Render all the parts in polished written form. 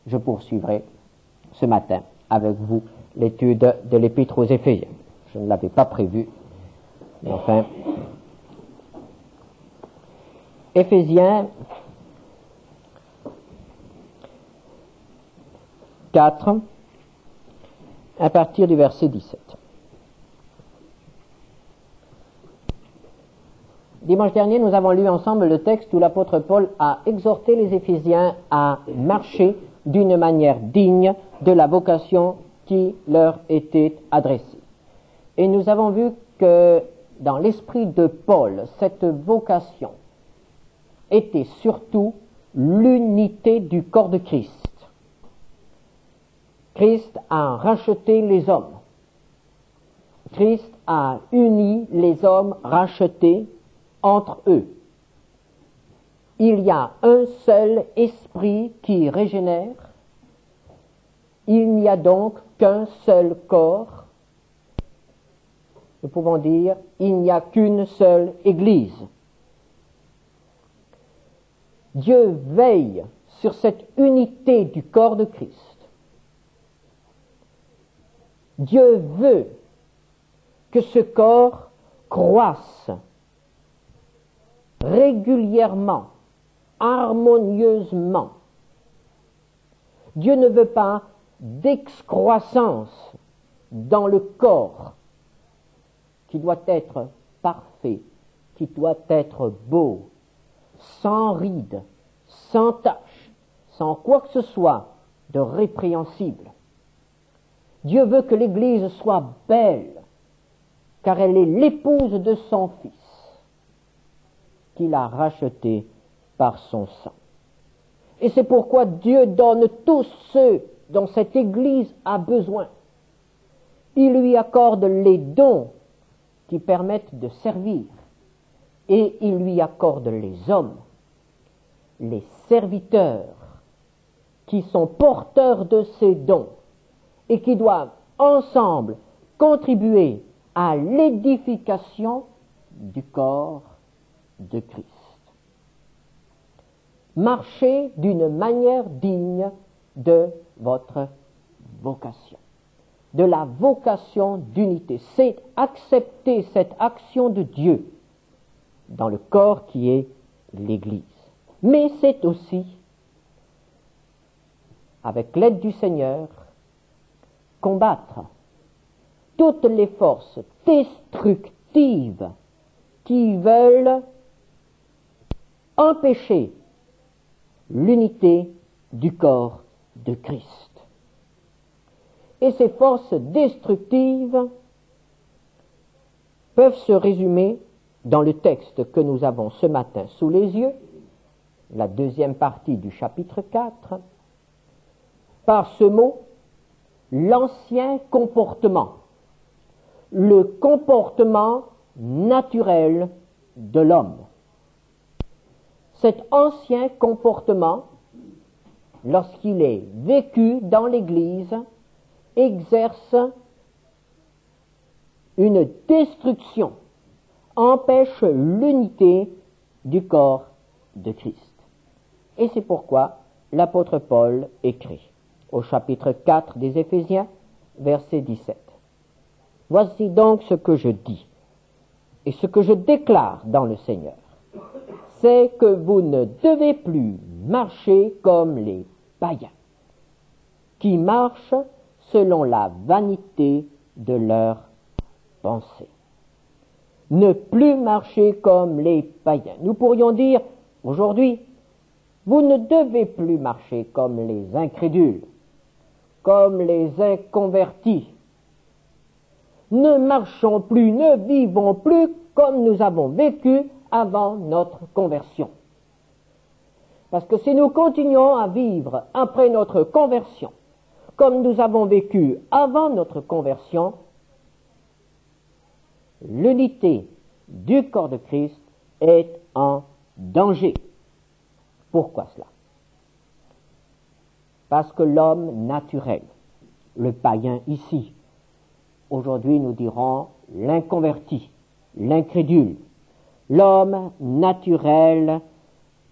je poursuivrai ce matin avec vous l'étude de l'Épître aux Éphésiens. Je ne l'avais pas prévu, mais enfin, Éphésiens 4, à partir du verset 17. Dimanche dernier, nous avons lu ensemble le texte où l'apôtre Paul a exhorté les Éphésiens à marcher d'une manière digne de la vocation qui leur était adressée. Et nous avons vu que dans l'esprit de Paul, cette vocation était surtout l'unité du corps de Christ. Christ a racheté les hommes. Christ a uni les hommes rachetés entre eux. Il y a un seul esprit qui régénère. Il n'y a donc qu'un seul corps. Nous pouvons dire, il n'y a qu'une seule Église. Dieu veille sur cette unité du corps de Christ. Dieu veut que ce corps croisse régulièrement, harmonieusement. Dieu ne veut pas d'excroissance dans le corps qui doit être parfait, qui doit être beau, sans rides, sans taches, sans quoi que ce soit de répréhensible. Dieu veut que l'Église soit belle, car elle est l'épouse de son Fils, qu'il a racheté par son sang. Et c'est pourquoi Dieu donne tous ceux dont cette Église a besoin. Il lui accorde les dons qui permettent de servir, et il lui accorde les hommes, les serviteurs, qui sont porteurs de ces dons, et qui doivent ensemble contribuer à l'édification du corps de Christ. Marchez d'une manière digne de votre vocation, de la vocation d'unité. C'est accepter cette action de Dieu dans le corps qui est l'Église. Mais c'est aussi, avec l'aide du Seigneur, combattre toutes les forces destructives qui veulent empêcher l'unité du corps de Christ. Et ces forces destructives peuvent se résumer dans le texte que nous avons ce matin sous les yeux, la deuxième partie du chapitre 4, par ce mot, l'ancien comportement, le comportement naturel de l'homme. Cet ancien comportement, lorsqu'il est vécu dans l'Église, exerce une destruction, empêche l'unité du corps de Christ. Et c'est pourquoi l'apôtre Paul écrit au chapitre 4 des Éphésiens, verset 17. Voici donc ce que je dis et ce que je déclare dans le Seigneur. C'est que vous ne devez plus marcher comme les païens, qui marchent selon la vanité de leurs pensées. Ne plus marcher comme les païens. Nous pourrions dire aujourd'hui, vous ne devez plus marcher comme les incrédules, comme les inconvertis. Ne marchons plus, ne vivons plus comme nous avons vécu avant notre conversion. Parce que si nous continuons à vivre après notre conversion, comme nous avons vécu avant notre conversion, l'unité du corps de Christ est en danger. Pourquoi cela? Parce que l'homme naturel, le païen ici, aujourd'hui nous dirons l'inconverti, l'incrédule, l'homme naturel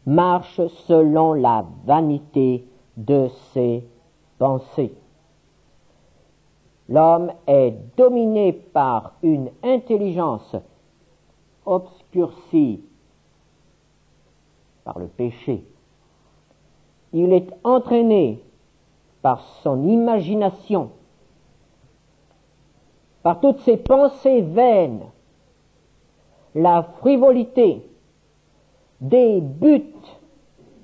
marche selon la vanité de ses pensées. L'homme est dominé par une intelligence obscurcie par le péché. Il est entraîné par son imagination, par toutes ses pensées vaines, la frivolité, des buts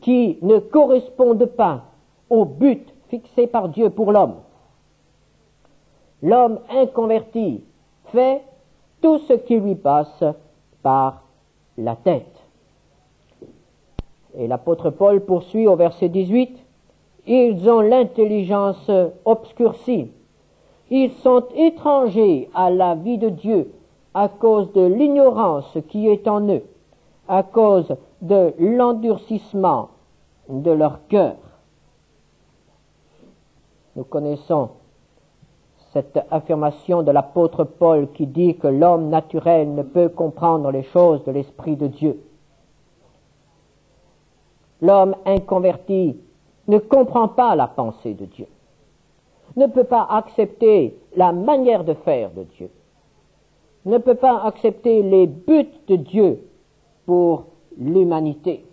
qui ne correspondent pas au but fixé par Dieu pour l'homme. L'homme inconverti fait tout ce qui lui passe par la tête. Et l'apôtre Paul poursuit au verset 18, « Ils ont l'intelligence obscurcie. Ils sont étrangers à la vie de Dieu à cause de l'ignorance qui est en eux, à cause de l'endurcissement de leur cœur. » Nous connaissons cette affirmation de l'apôtre Paul qui dit que l'homme naturel ne peut comprendre les choses de l'Esprit de Dieu. L'homme inconverti ne comprend pas la pensée de Dieu, ne peut pas accepter la manière de faire de Dieu, ne peut pas accepter les buts de Dieu pour l'humanité.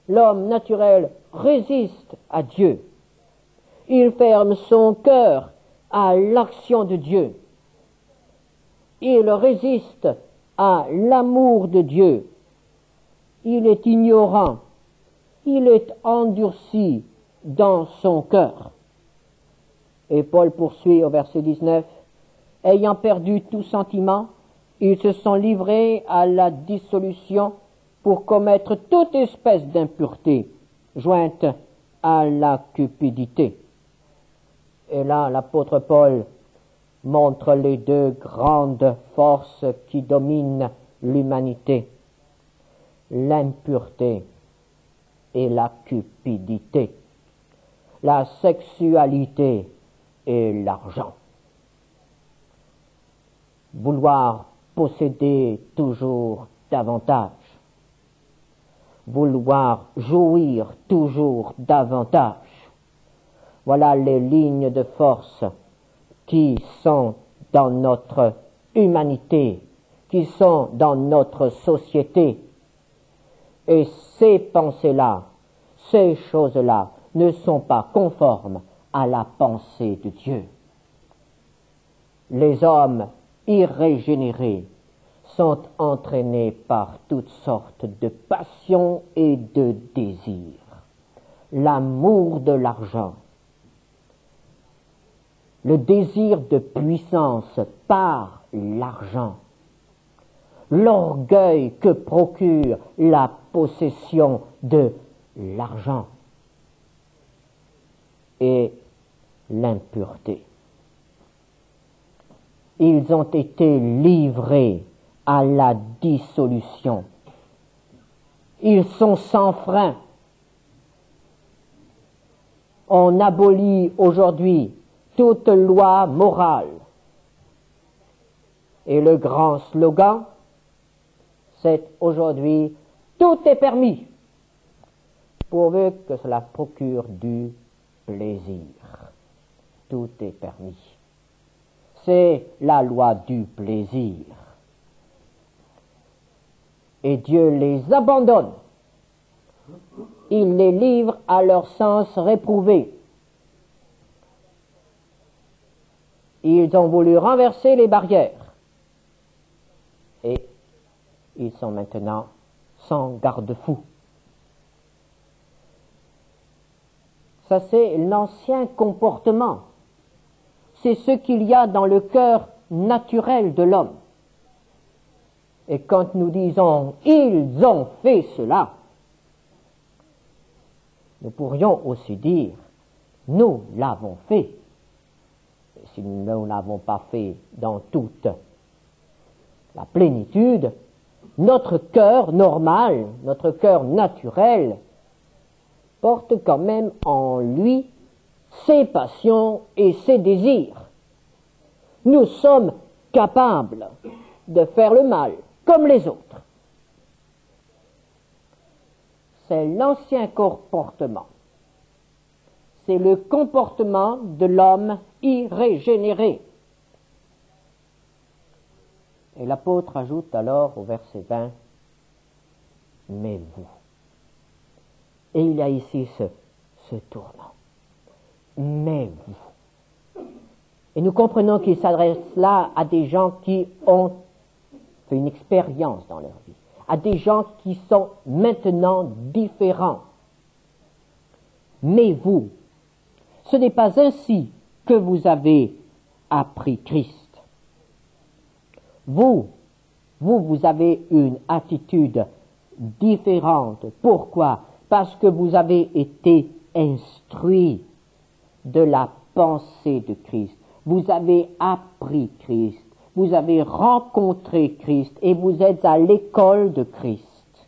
L'homme naturel résiste à Dieu. Il ferme son cœur à l'action de Dieu. Il résiste à l'amour de Dieu. Il est ignorant. Il est endurci dans son cœur. Et Paul poursuit au verset 19, « Ayant perdu tout sentiment, ils se sont livrés à la dissolution pour commettre toute espèce d'impureté, jointe à la cupidité. » Et là, l'apôtre Paul montre les deux grandes forces qui dominent l'humanité, l'impureté et la cupidité, la sexualité et l'argent. Vouloir posséder toujours davantage, vouloir jouir toujours davantage, voilà les lignes de force qui sont dans notre humanité, qui sont dans notre société. Et ces pensées-là, ces choses-là ne sont pas conformes à la pensée de Dieu. Les hommes irrégénérés sont entraînés par toutes sortes de passions et de désirs. L'amour de l'argent, le désir de puissance par l'argent, l'orgueil que procure la possession de l'argent et l'impureté. Ils ont été livrés à la dissolution. Ils sont sans frein. On abolit aujourd'hui toute loi morale. Et le grand slogan, c'est aujourd'hui « Tout est permis », pourvu que cela procure du plaisir. Tout est permis. C'est la loi du plaisir. Et Dieu les abandonne. Il les livre à leur sens réprouvé. Ils ont voulu renverser les barrières. Et ils sont maintenant sans garde-fou. Ça, c'est l'ancien comportement. C'est ce qu'il y a dans le cœur naturel de l'homme. Et quand nous disons « ils ont fait cela », nous pourrions aussi dire « nous l'avons fait ». Si nous ne l'avons pas fait dans toute la plénitude, notre cœur normal, notre cœur naturel, porte quand même en lui ses passions et ses désirs. Nous sommes capables de faire le mal comme les autres. C'est l'ancien comportement. c'est le comportement de l'homme irrégénéré. Et l'apôtre ajoute alors au verset 20, « Mais vous ». Et il y a ici ce tournant. « Mais vous ». Et nous comprenons qu'il s'adresse là à des gens qui ont fait une expérience dans leur vie, à des gens qui sont maintenant différents. Mais vous, ce n'est pas ainsi que vous avez appris Christ. Vous avez une attitude différente. Pourquoi? Parce que vous avez été instruit de la pensée de Christ. Vous avez appris Christ. Vous avez rencontré Christ et vous êtes à l'école de Christ.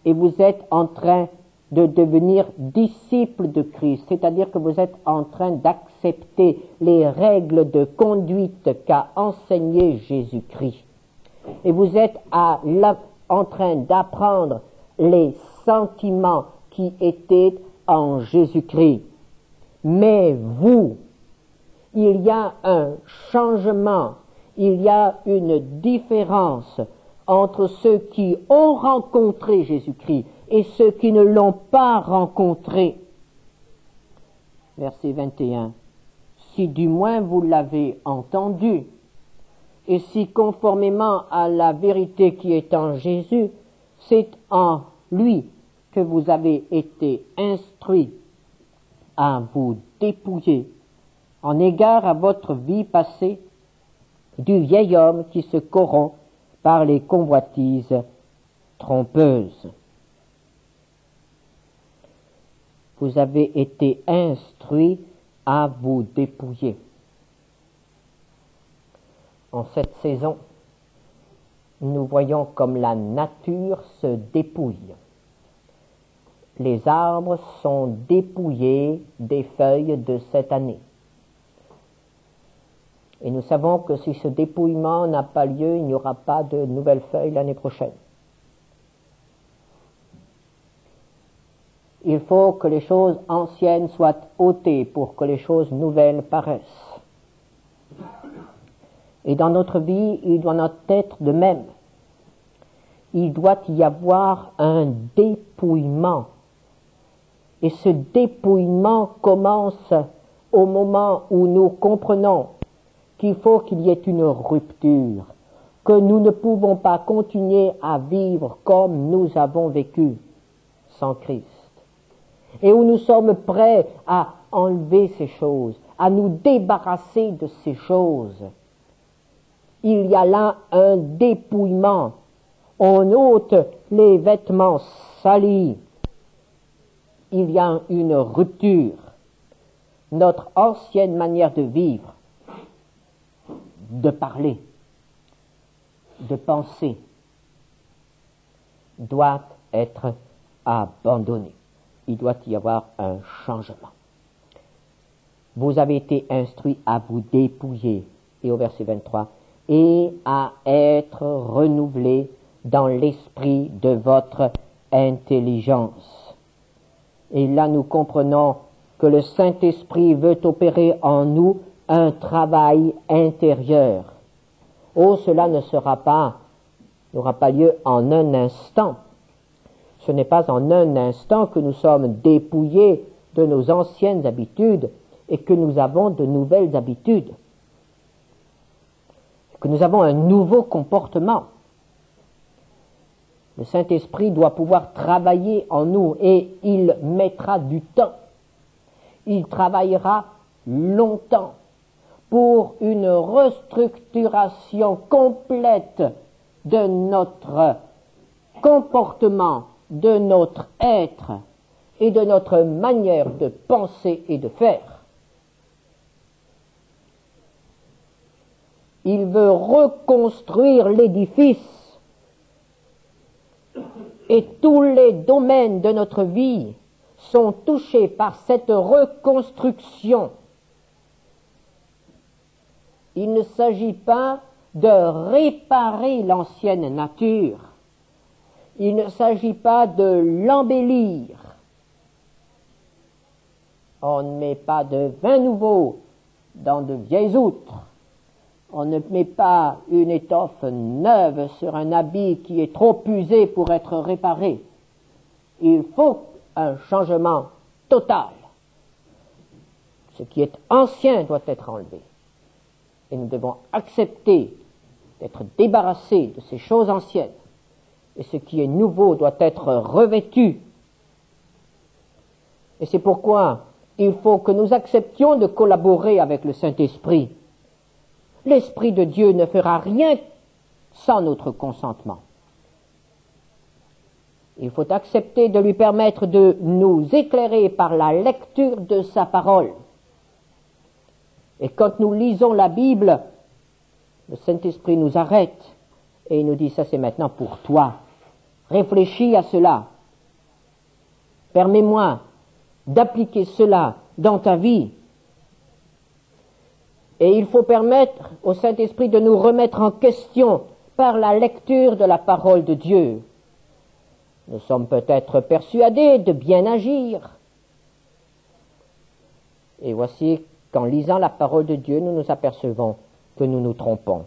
Et vous êtes en train de devenir disciple de Christ, c'est-à-dire que vous êtes en train d'accepter les règles de conduite qu'a enseigné Jésus-Christ. Et vous êtes en train d'apprendre les sentiments qui étaient en Jésus-Christ. Mais vous, il y a un changement, il y a une différence entre ceux qui ont rencontré Jésus-Christ et ceux qui ne l'ont pas rencontré. Verset 21. Si du moins vous l'avez entendu, et si conformément à la vérité qui est en Jésus, c'est en lui que vous avez été instruits à vous dépouiller, en égard à votre vie passée, du vieil homme qui se corrompt par les convoitises trompeuses. Vous avez été instruits à vous dépouiller. En cette saison, nous voyons comme la nature se dépouille. Les arbres sont dépouillés des feuilles de cette année. Et nous savons que si ce dépouillement n'a pas lieu, il n'y aura pas de nouvelles feuilles l'année prochaine. Il faut que les choses anciennes soient ôtées pour que les choses nouvelles paraissent. Et dans notre vie, il doit en être de même. Il doit y avoir un dépouillement. Et ce dépouillement commence au moment où nous comprenons qu'il faut qu'il y ait une rupture, que nous ne pouvons pas continuer à vivre comme nous avons vécu sans Christ. Et où nous sommes prêts à enlever ces choses, à nous débarrasser de ces choses. Il y a là un dépouillement. On ôte les vêtements salis. Il y a une rupture. Notre ancienne manière de vivre, de parler, de penser, doit être abandonnée. Il doit y avoir un changement. Vous avez été instruits à vous dépouiller, et au verset 23, et à être renouvelés dans l'esprit de votre intelligence. Et là, nous comprenons que le Saint-Esprit veut opérer en nous un travail intérieur. Oh, cela n'aura pas lieu en un instant. Ce n'est pas en un instant que nous sommes dépouillés de nos anciennes habitudes et que nous avons de nouvelles habitudes, que nous avons un nouveau comportement. Le Saint-Esprit doit pouvoir travailler en nous et il mettra du temps. Il travaillera longtemps pour une restructuration complète de notre comportement, de notre être et de notre manière de penser et de faire. Il veut reconstruire l'édifice et tous les domaines de notre vie sont touchés par cette reconstruction. Il ne s'agit pas de réparer l'ancienne nature. Il ne s'agit pas de l'embellir. On ne met pas de vin nouveau dans de vieilles outres. On ne met pas une étoffe neuve sur un habit qui est trop usé pour être réparé. Il faut un changement total. Ce qui est ancien doit être enlevé. Et nous devons accepter d'être débarrassés de ces choses anciennes. Et ce qui est nouveau doit être revêtu. Et c'est pourquoi il faut que nous acceptions de collaborer avec le Saint-Esprit. L'Esprit de Dieu ne fera rien sans notre consentement. Il faut accepter de lui permettre de nous éclairer par la lecture de sa parole. Et quand nous lisons la Bible, le Saint-Esprit nous arrête et il nous dit, ça c'est maintenant pour toi. Réfléchis à cela. Permets-moi d'appliquer cela dans ta vie. Et il faut permettre au Saint-Esprit de nous remettre en question par la lecture de la parole de Dieu. Nous sommes peut-être persuadés de bien agir. Et voici qu'en lisant la parole de Dieu, nous nous apercevons que nous nous trompons.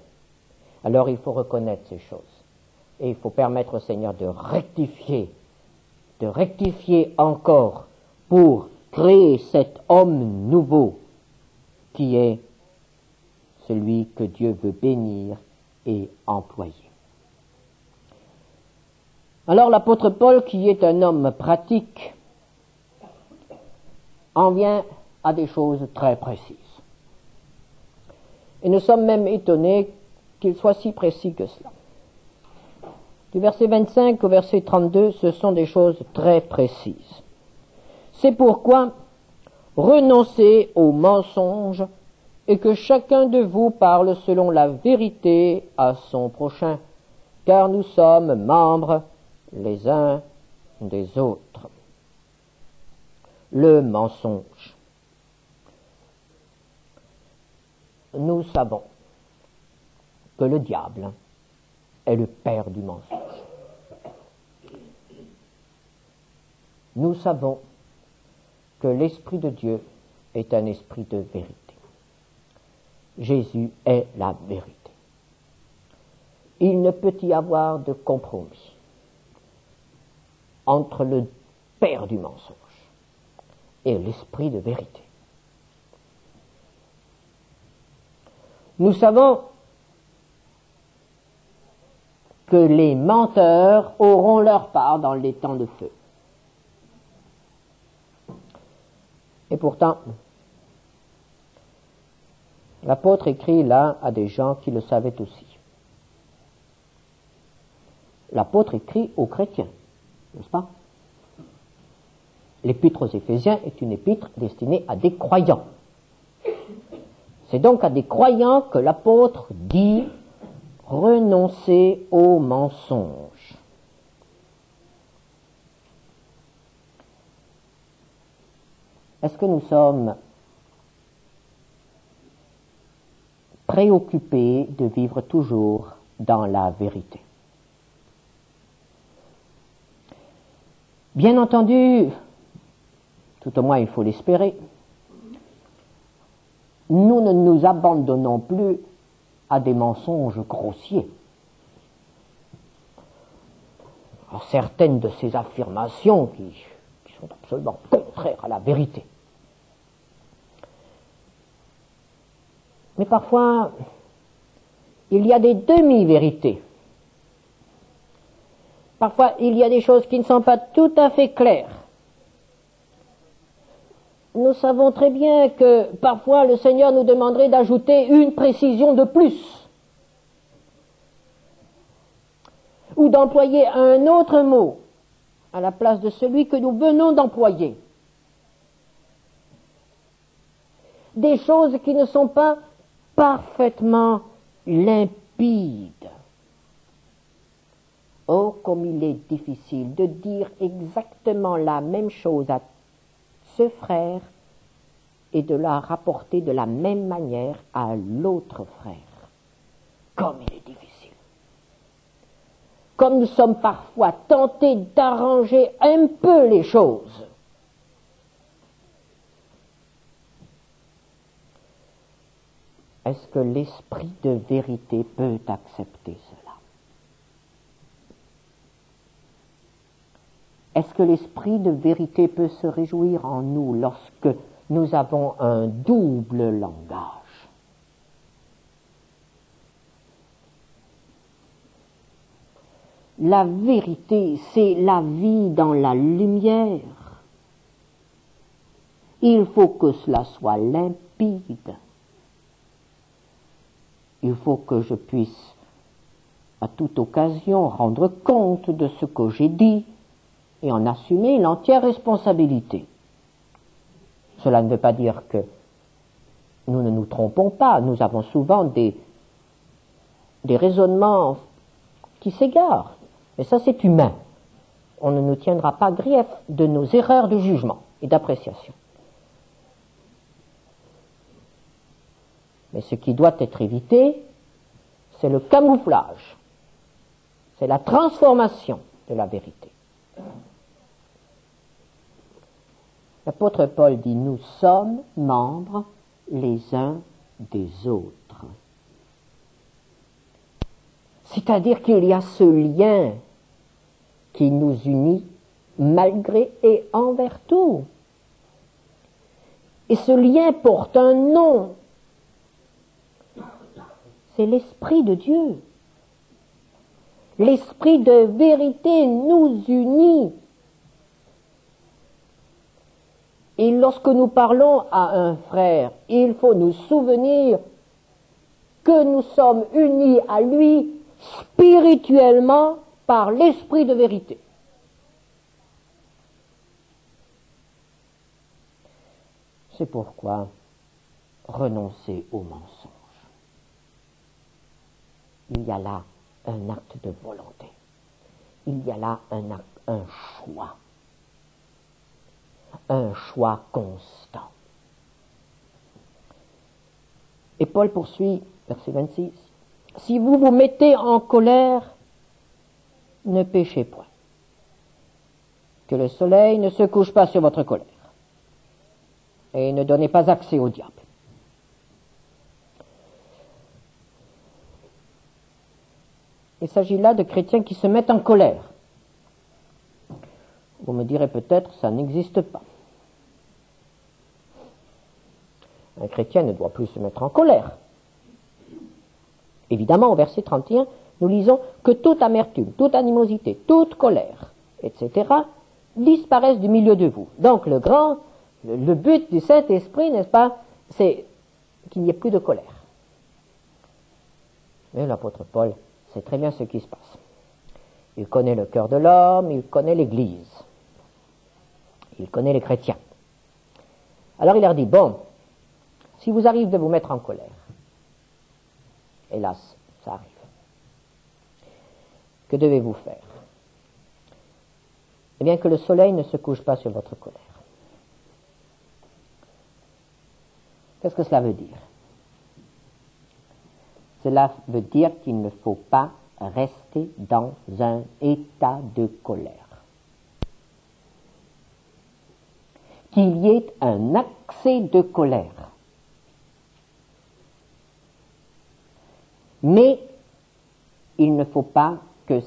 Alors il faut reconnaître ces choses. Et il faut permettre au Seigneur de rectifier encore pour créer cet homme nouveau qui est celui que Dieu veut bénir et employer. Alors l'apôtre Paul, qui est un homme pratique, en vient à des choses très précises. Et nous sommes même étonnés qu'il soit si précis que cela. Du verset 25 au verset 32, ce sont des choses très précises. C'est pourquoi renoncez aux mensonges et que chacun de vous parle selon la vérité à son prochain, car nous sommes membres les uns des autres. Le mensonge. Nous savons que le diable est le père du mensonge. Nous savons que l'Esprit de Dieu est un esprit de vérité. Jésus est la vérité. Il ne peut y avoir de compromis entre le père du mensonge et l'esprit de vérité. Nous savons que les menteurs auront leur part dans les temps de feu. Et pourtant, l'apôtre écrit là à des gens qui le savaient aussi. L'apôtre écrit aux chrétiens, n'est-ce pas? L'épître aux Éphésiens est une épître destinée à des croyants. C'est donc à des croyants que l'apôtre dit « renoncez aux mensonges ». Est-ce que nous sommes préoccupés de vivre toujours dans la vérité? Bien entendu, tout au moins il faut l'espérer, nous ne nous abandonnons plus à des mensonges grossiers. Alors, certaines de ces affirmations qui sont absolument contraires à la vérité. Mais parfois, il y a des demi-vérités. Parfois, il y a des choses qui ne sont pas tout à fait claires. Nous savons très bien que parfois le Seigneur nous demanderait d'ajouter une précision de plus, ou d'employer un autre mot à la place de celui que nous venons d'employer. Des choses qui ne sont pas parfaitement limpides. Oh, comme il est difficile de dire exactement la même chose à ce frère et de la rapporter de la même manière à l'autre frère. Comme il est difficile. Comme nous sommes parfois tentés d'arranger un peu les choses. est-ce que l'esprit de vérité peut accepter cela? Est-ce que l'esprit de vérité peut se réjouir en nous lorsque nous avons un double langage? La vérité, c'est la vie dans la lumière. Il faut que cela soit limpide. Il faut que je puisse, à toute occasion, rendre compte de ce que j'ai dit et en assumer l'entière responsabilité. Cela ne veut pas dire que nous ne nous trompons pas. Nous avons souvent des raisonnements qui s'égarent. Et ça, c'est humain. On ne nous tiendra pas grief de nos erreurs de jugement et d'appréciation. Mais ce qui doit être évité, c'est le camouflage. C'est la transformation de la vérité. L'apôtre Paul dit, nous sommes membres les uns des autres. C'est-à-dire qu'il y a ce lien qui nous unit malgré et envers tout. Et ce lien porte un nom. C'est l'Esprit de Dieu. L'Esprit de vérité nous unit. Et lorsque nous parlons à un frère, il faut nous souvenir que nous sommes unis à lui spirituellement par l'Esprit de vérité. C'est pourquoi renoncer au mensonge. Il y a là un acte de volonté. Il y a là un choix. Un choix constant. Et Paul poursuit, verset 26, « Si vous vous mettez en colère, ne péchez point. Que le soleil ne se couche pas sur votre colère. Et ne donnez pas accès au diable. » Il s'agit là de chrétiens qui se mettent en colère. Vous me direz peut-être, ça n'existe pas. Un chrétien ne doit plus se mettre en colère. Évidemment, au verset 31, nous lisons que toute amertume, toute animosité, toute colère, etc., disparaissent du milieu de vous. Donc le but du Saint-Esprit, n'est-ce pas, c'est qu'il n'y ait plus de colère. Mais l'apôtre Paul sait très bien ce qui se passe. Il connaît le cœur de l'homme, il connaît l'Église, il connaît les chrétiens. Alors il leur dit, bon, si vous arrivez de vous mettre en colère, hélas, ça arrive, que devez-vous faire? Eh bien, que le soleil ne se couche pas sur votre colère. Qu'est-ce que cela veut dire? Cela veut dire qu'il ne faut pas rester dans un état de colère. Qu'il y ait un accès de colère. Mais il ne faut pas que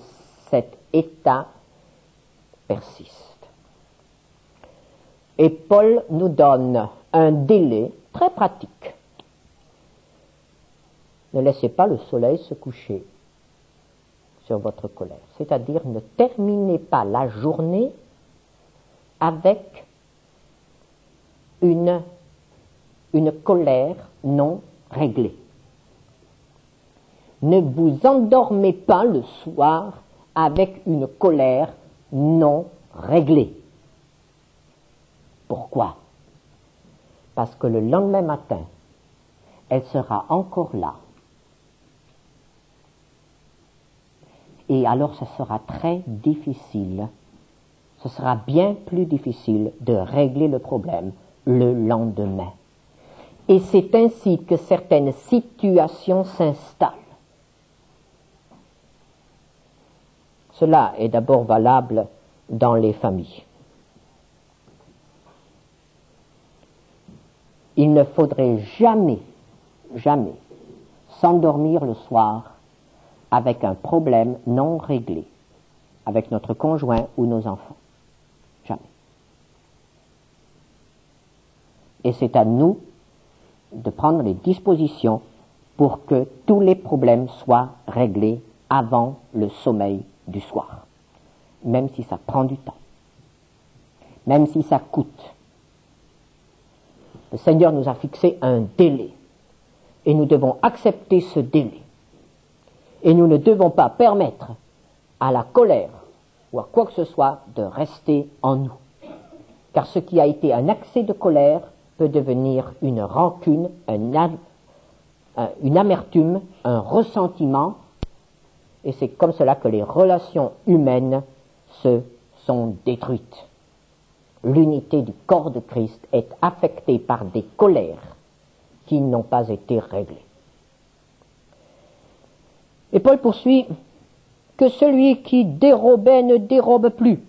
cet état persiste. Et Paul nous donne un délai très pratique. Ne laissez pas le soleil se coucher sur votre colère. C'est-à-dire, ne terminez pas la journée avec une colère non réglée. Ne vous endormez pas le soir avec une colère non réglée. Pourquoi? Parce que le lendemain matin, elle sera encore là. Et alors, ce sera très difficile. Ce sera bien plus difficile de régler le problème le lendemain. Et c'est ainsi que certaines situations s'installent. Cela est d'abord valable dans les familles. Il ne faudrait jamais s'endormir le soir avec un problème non réglé, avec notre conjoint ou nos enfants. Jamais. Et c'est à nous de prendre les dispositions pour que tous les problèmes soient réglés avant le sommeil du soir, même si ça prend du temps, même si ça coûte. Le Seigneur nous a fixé un délai et nous devons accepter ce délai. Et nous ne devons pas permettre à la colère ou à quoi que ce soit de rester en nous. Car ce qui a été un accès de colère peut devenir une rancune, une amertume, un ressentiment, et c'est comme cela que les relations humaines se sont détruites. L'unité du corps de Christ est affectée par des colères qui n'ont pas été réglées. Et Paul poursuit que celui qui dérobait ne dérobe plus,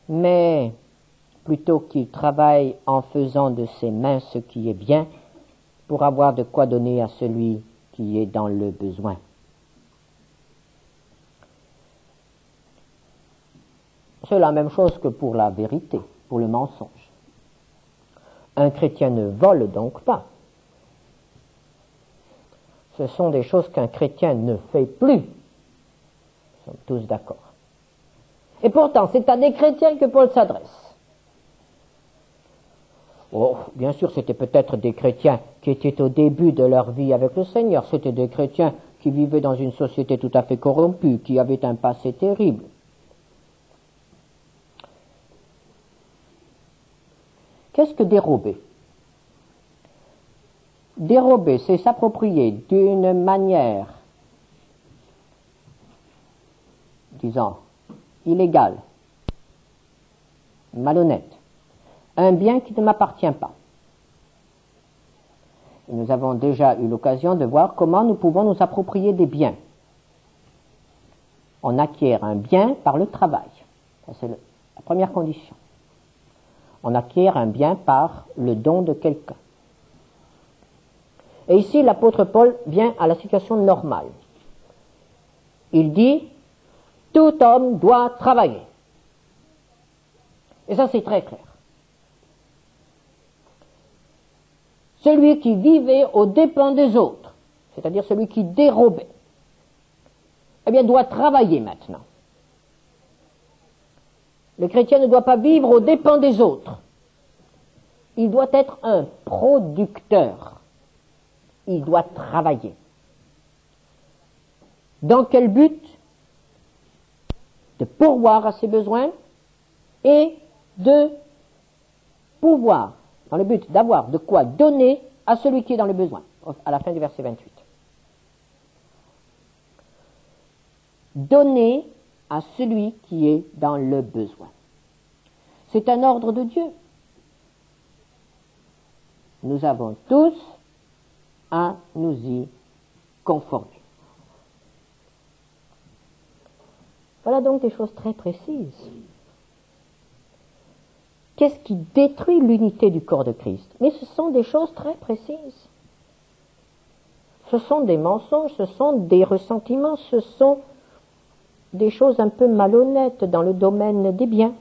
mais plutôt qu'il travaille en faisant de ses mains ce qui est bien, pour avoir de quoi donner à celui qui est dans le besoin. C'est la même chose que pour la vérité, pour le mensonge. Un chrétien ne vole donc pas. Ce sont des choses qu'un chrétien ne fait plus. Nous sommes tous d'accord. Et pourtant, c'est à des chrétiens que Paul s'adresse. Oh, bien sûr, c'était peut-être des chrétiens qui étaient au début de leur vie avec le Seigneur. C'était des chrétiens qui vivaient dans une société tout à fait corrompue, qui avaient un passé terrible. Qu'est-ce que dérober? Dérober, c'est s'approprier d'une manière, disons, illégale, malhonnête, un bien qui ne m'appartient pas. Et nous avons déjà eu l'occasion de voir comment nous pouvons nous approprier des biens. On acquiert un bien par le travail. Ça, c'est la première condition. On acquiert un bien par le don de quelqu'un. Et ici, l'apôtre Paul vient à la situation normale. Il dit, tout homme doit travailler. Et ça, c'est très clair. Celui qui vivait aux dépens des autres, c'est-à-dire celui qui dérobait, eh bien, doit travailler maintenant. Le chrétien ne doit pas vivre aux dépens des autres. Il doit être un producteur. Il doit travailler. Dans quel but? De pourvoir à ses besoins et de pouvoir, dans le but d'avoir de quoi donner à celui qui est dans le besoin, à la fin du verset 28. Donner à celui qui est dans le besoin. C'est un ordre de Dieu. Nous avons tous à nous y conformer. Voilà donc des choses très précises. Qu'est-ce qui détruit l'unité du corps de Christ? Mais ce sont des choses très précises. Ce sont des mensonges, ce sont des ressentiments, ce sont des choses un peu malhonnêtes dans le domaine des biens.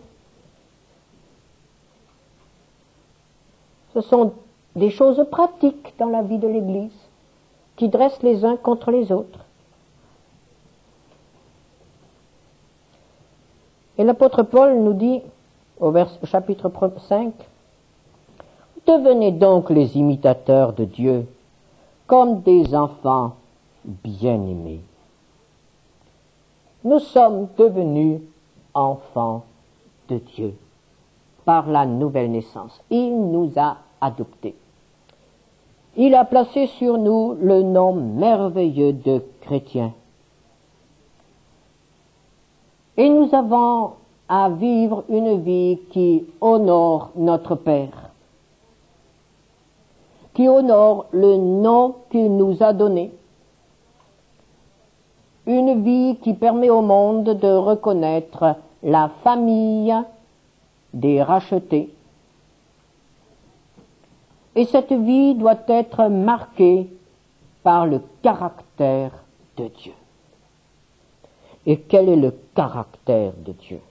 Ce sont des choses pratiques dans la vie de l'Église qui dressent les uns contre les autres. Et l'apôtre Paul nous dit au chapitre 5, « Devenez donc les imitateurs de Dieu comme des enfants bien-aimés. » Nous sommes devenus enfants de Dieu par la nouvelle naissance. Il nous a adoptés. Il a placé sur nous le nom merveilleux de chrétiens. Et nous avons à vivre une vie qui honore notre Père, qui honore le nom qu'il nous a donné, une vie qui permet au monde de reconnaître la famille des rachetés. Et cette vie doit être marquée par le caractère de Dieu. Et quel est le caractère de Dieu?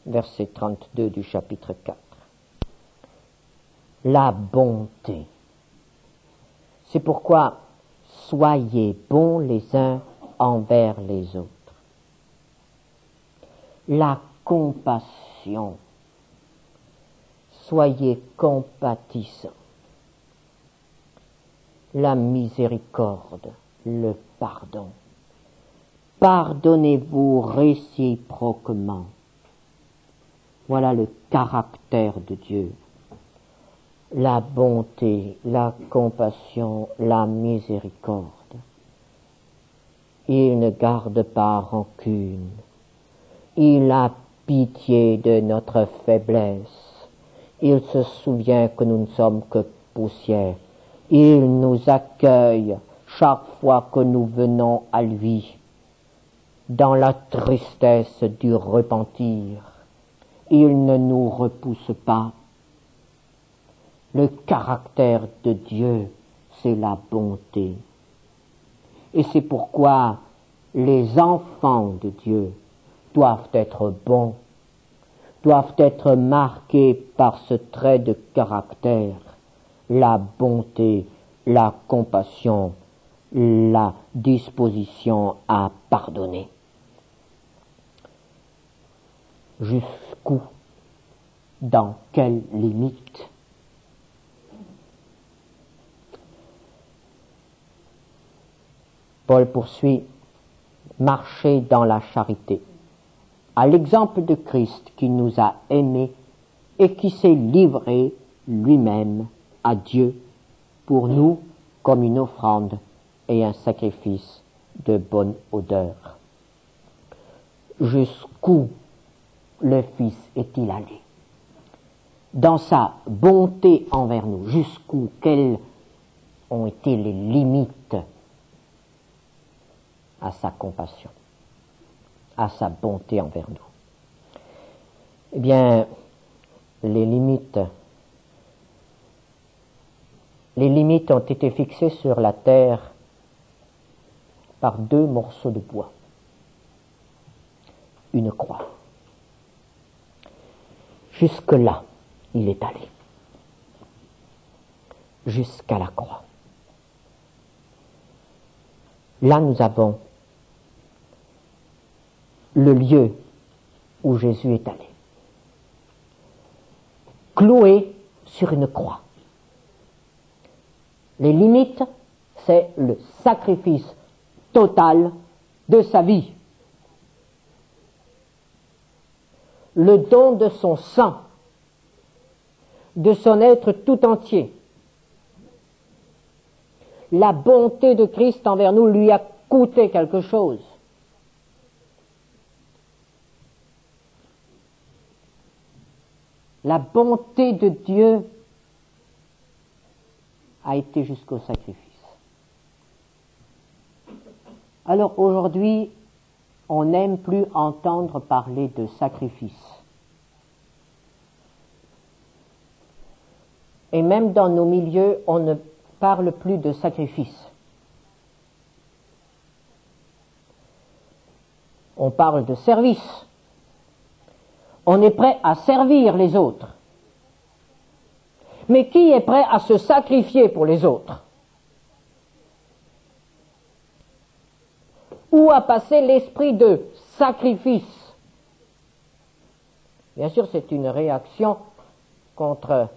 Verset 32 du chapitre 4. La bonté. C'est pourquoi soyez bons les uns envers les autres. La compassion. Soyez compatissants. La miséricorde, le pardon. Pardonnez-vous réciproquement. Voilà le caractère de Dieu. La bonté, la compassion, la miséricorde. Il ne garde pas rancune. Il a pitié de notre faiblesse. Il se souvient que nous ne sommes que poussière. Il nous accueille chaque fois que nous venons à lui, dans la tristesse du repentir. Il ne nous repousse pas. Le caractère de Dieu, c'est la bonté. Et c'est pourquoi les enfants de Dieu doivent être bons, doivent être marqués par ce trait de caractère, la bonté, la compassion, la disposition à pardonner. Jusqu'où? Dans quelles limites? Paul poursuit, marcher dans la charité, à l'exemple de Christ qui nous a aimés et qui s'est livré lui-même à Dieu pour nous comme une offrande et un sacrifice de bonne odeur. Jusqu'où le Fils est-il allé? Dans sa bonté envers nous, jusqu'où? Quelles ont été les limites à sa compassion, à sa bonté envers nous? Eh bien, les limites ont été fixées sur la terre par 2 morceaux de bois, une croix. Jusque-là, il est allé, jusqu'à la croix. Là, nous avons le lieu où Jésus est allé, cloué sur une croix. Les limites, c'est le sacrifice total de sa vie, le don de son sang, de son être tout entier. La bonté de Christ envers nous lui a coûté quelque chose. La bonté de Dieu a été jusqu'au sacrifice. Alors aujourd'hui, on n'aime plus entendre parler de sacrifice. Et même dans nos milieux, on ne parle plus de sacrifice. On parle de service. On est prêt à servir les autres. Mais qui est prêt à se sacrifier pour les autres? Où a passé l'esprit de sacrifice? Bien sûr, c'est une réaction contre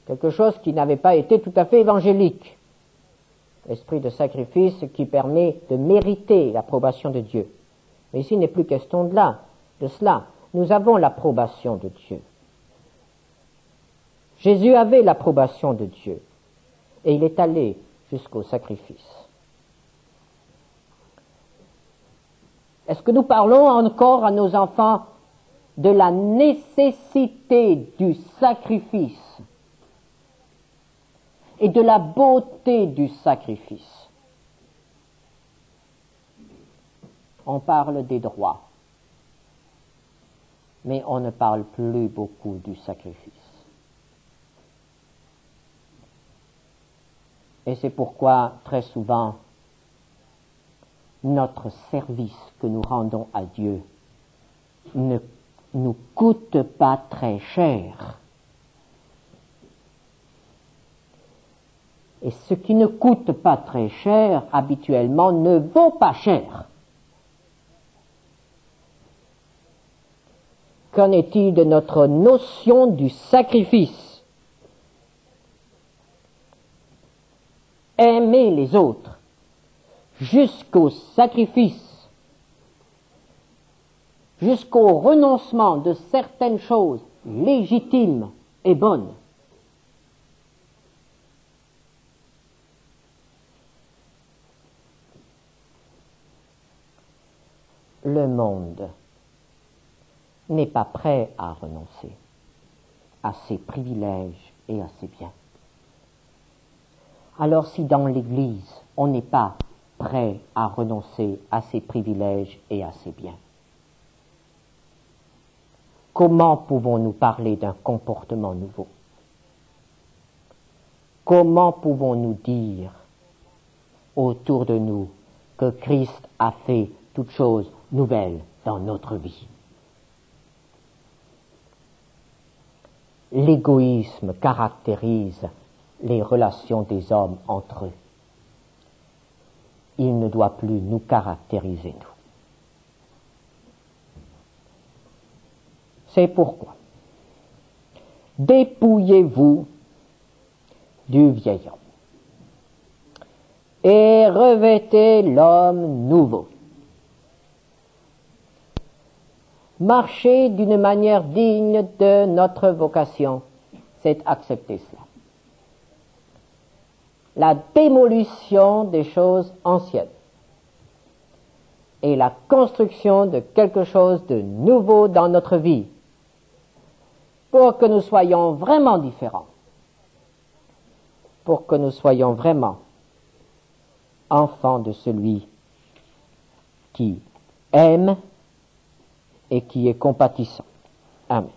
quelque chose qui n'avait pas été tout à fait évangélique. L'esprit de sacrifice qui permet de mériter l'approbation de Dieu. Mais ici, il n'est plus question de cela. Nous avons l'approbation de Dieu. Jésus avait l'approbation de Dieu. Et il est allé jusqu'au sacrifice. Est-ce que nous parlons encore à nos enfants de la nécessité du sacrifice et de la beauté du sacrifice? On parle des droits, mais on ne parle plus beaucoup du sacrifice. Et c'est pourquoi, très souvent, notre service que nous rendons à Dieu ne nous coûte pas très cher. Et ce qui ne coûte pas très cher, habituellement, ne vaut pas cher. Qu'en est-il de notre notion du sacrifice? Aimer les autres jusqu'au sacrifice, jusqu'au renoncement de certaines choses légitimes et bonnes. Le monde n'est pas prêt à renoncer à ses privilèges et à ses biens. Alors si dans l'Église, on n'est pas prêt à renoncer à ses privilèges et à ses biens, comment pouvons-nous parler d'un comportement nouveau? Comment pouvons-nous dire autour de nous que Christ a fait toutes choses nouvelles dans notre vie? L'égoïsme caractérise les relations des hommes entre eux. Il ne doit plus nous caractériser, nous. C'est pourquoi dépouillez-vous du vieil homme et revêtez l'homme nouveau. Marcher d'une manière digne de notre vocation, c'est accepter cela. La démolition des choses anciennes et la construction de quelque chose de nouveau dans notre vie pour que nous soyons vraiment différents, pour que nous soyons vraiment enfants de celui qui aime et qui est compatissant. Amen.